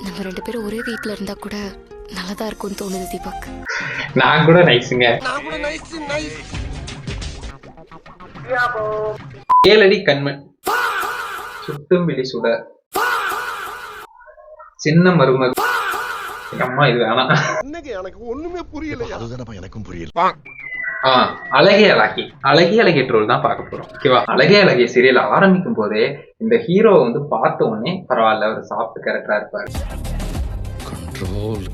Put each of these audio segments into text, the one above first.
நம்ம 2 பேரும் ஒரே வீட்ல இருந்தா கூட நல்லதா இருக்கும்னு தோணுது தீபக். நான் கூட நைஸுங்க. ஏழடி கண்மண் சுட்டும் விழி சுட சின்ன மருமக. அம்மா இது வேணாம். எனக்கு ஒண்ணுமே புரியல. அதுதானப்பா எனக்கும் புரியல. அழகே அழகி ட்ரோல் தான் பார்க்க போறோம். ஓகேவா? அழகே சீரியல் ஆரம்பிக்கும் போதே இந்த ஹீரோ வந்து பார்த்த உடனே பரவாயில்ல, ஒரு சாஃப்ட் கேரக்டரா இருப்பாரு.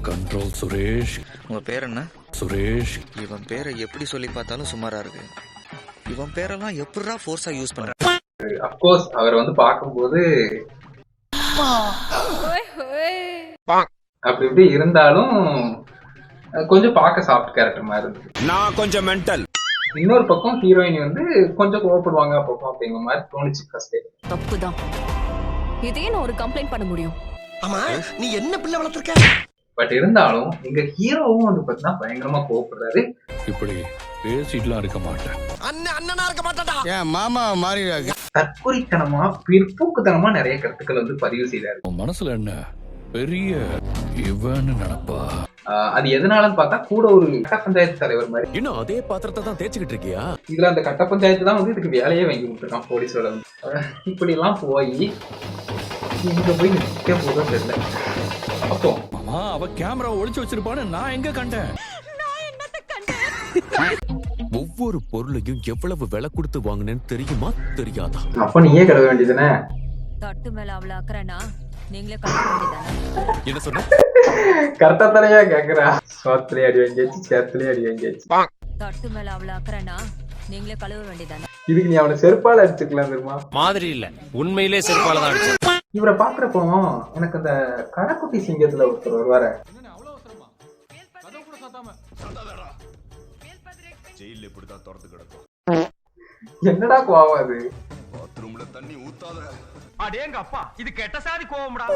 கண்ட்ரோல் சுரேஷ். உங்க பேர் என்ன? சுரேஷ். இவன் பேரை எப்படி சொல்லி பார்த்தாலும் சுமாரா இருக்கு. இவன் பேரெல்லாம் எப்படிடா ஃபோர்ஸா யூஸ் பண்ற? அப்கோர்ஸ் அவர் வந்து பார்க்கும்போது அப்படி இப்படி இருந்தாலும் கொஞ்சம் பார்க்க சாஃப்ட் கேரக்டர் மாதிரி இருந்தது. நான் கொஞ்சம் மென்டல். இன்னொரு பக்கம் ஹீரோயின் வந்து கொஞ்சம் கோவப்படுவாங்க அப்பப்போ அப்படிங்கிற மாதிரி தோணுச்சு ஃபர்ஸ்ட். தப்புதான். இதே நான் ஒரு கம்ப்ளைண்ட் பண்ண முடியும். ஆமா, நீ என்ன பிள்ளை வளர்த்திருக்க? பட் இருந்தாலும் எங்க ஹீரோவும் வந்து பார்த்தீங்கன்னா பயங்கரமா கோவப்படுறாரு. இப்படி பேசிட்டுலாம் இருக்க மாட்டேன். அண்ணனா இருக்க மாட்டாடா. ஏன் மாமா மாறி தற்கொலைத்தனமா பிற்போக்குத்தனமா நிறைய கருத்துக்கள் வந்து பதிவு செய்தாரு. மனசுல என்ன பெரிய இவன்னு நினைப்பா? அது எதனாலன்னு பார்த்தா கூட ஒரு கட்ட பஞ்சாயத்து தலைவர் மாதிரி. இன்னும் அதே பாத்திரத்தை தான் தேய்ச்சிக்கிட்டு இருக்கியா? இதுல அந்த கட்ட பஞ்சாயத்து தான் வந்து இதுக்கு வேலையே வாங்கி கொடுத்துருக்கான் போலீஸோட வந்து. இப்படி எல்லாம் போய் இங்க போய் நிக்க போதும் தெரியல. அப்போ மாமா அவ கேமரா ஒளிச்சு வச்சிருப்பான்னு நான் எங்க கண்டேன்? ஒவ்வொரு பொருளையும் எவ்வளவு விலை கொடுத்து வாங்கினேன்னு தெரியுமா தெரியாதா? அப்ப நீயே கழுவ வேண்டியதுதானே. தட்டு மேல அவ்வளவு அக்கறனா நீங்களே கழுவ வேண்டியதானே? என்ன சொன்ன? கரெக்டா தானே கேக்குறா. சோத்துலயே அடி வாங்கியாச்சு, சேத்துலயே அடி வாங்கியாச்சு. தட்டு மேல அவ்வளவு அக்கறனா நீங்களே கழுவ வேண்டியதானே? இதுக்கு நீ அவனை செருப்பால அடிச்சுக்கலாம் தெரியுமா? மாதிரி இல்ல, உண்மையிலே செருப்பால தான் அடிச்சேன். இவரை பாக்குறப்போ எனக்கு அந்த கடைக்குட்டி சிங்கத்துல ஒருத்தர் வருவாரு. என்னடா கோவம் அது? பாத்ரூம்ல தண்ணி ஊத்தாத. அடேங்கப்பா, இது கெட்ட சாதி கோவம்டா.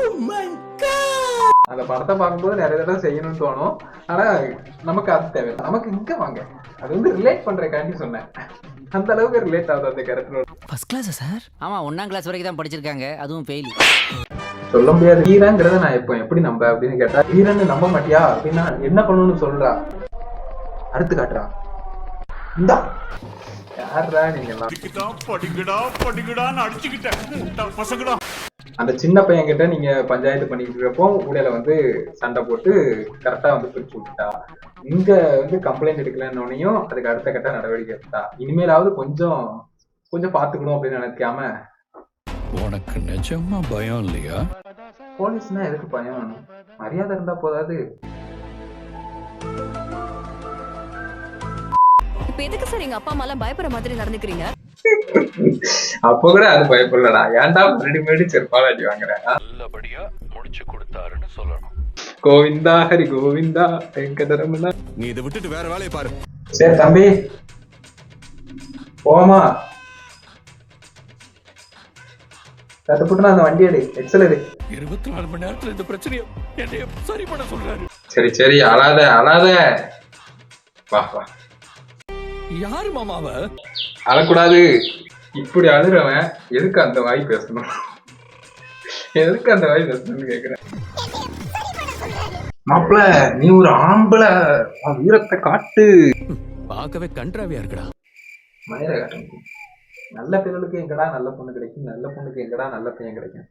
அந்த படத்தை பார்க்கும்போது நிறைய தடவை செய்யணும்னு தோணும். ஆனா நமக்கு அது தேவையில்லை. நமக்கு இங்க வாங்க, அது வந்து ரிலேட் பண்றதுக்காண்டி சொன்னேன். அந்த அளவுக்கு ரிலேட் ஆகுது அந்த கேரக்டர். First class sir? ஆமா, 1ஆம் கிளாஸ் வரைக்கும் தான் படிச்சிருக்காங்க, அதுவும் ஃபெயில். சொல்ல முடியாது. வீரங்கிறத நான் இப்போ எப்படி நம்ப அப்படின்னு கேட்டா, வீரன்னு நம்ப மாட்டியா அப்படின்னா என்ன பண்ணணும்னு சொல்றா, அறுத்து காட்டுறா. இந்தா யாரா நீங்க அந்த சின்ன பையன் கிட்ட நீங்க பஞ்சாயத்து பண்ணிட்டு இருக்கப்போ ஊடையில வந்து சண்டை போட்டு கரெக்டா வந்து பிரிச்சு விட்டுட்டா. இங்க வந்து கம்ப்ளைண்ட் எடுக்கலன்னொன்னையும் அதுக்கு அடுத்த கட்ட நடவடிக்கை எடுத்தா. இனிமேலாவது கொஞ்சம் கொஞ்சம் பாத்துக்கணும் அப்படின்னு நினைக்காம. உனக்கு நிஜமா பயம் இல்லையா? போலீஸ்னா எதுக்கு பயம்? மரியாதை இருந்தா போதாது. இப்ப எதுக்கு சார் எங்க அப்பா அம்மா எல்லாம் பயப்படுற மாதிரி நடந்துக்கிறீங்க? அப்போ கூட அது பயப்படலடா. ஏன்டா ரெடிமேடு செருப்பால அடி வாங்குறேன்? நல்லபடியா முடிச்சு கொடுத்தாருன்னு சொல்லணும். கோவிந்தா ஹரி கோவிந்தா வெங்கடரமணா. நீ இதை விட்டுட்டு வேற வேலையை பாரு. சரி தம்பி போமா. கட்டுப்பட்டு அந்த வண்டி எடு, எக்ஸல் எடு. 24 மணி நேரத்துல இந்த பிரச்சனையை என்னைய சரி பண்ண சொல்றாரு. சரி சரி, அழாத அழாத. வா வா. யாரு மாமாவ? அழக்கூடாது. இப்படி அழுறவன் எதுக்கு அந்த வாய் பேசணும்? எதுக்கு அந்த வாய் பேசணும்னு கேக்குறேன். மாப்பிள்ள நீ ஒரு ஆம்பளை, வீரத்தை காட்டு. பார்க்கவே கன்றாவியா இருக்குடா. மயிரை காட்டணும். நல்ல பிள்ளைகளுக்கு எங்கடா நல்ல பொண்ணு கிடைக்கும், நல்ல பொண்ணுக்கு எங்கடா நல்ல பையன் கிடைக்கும்.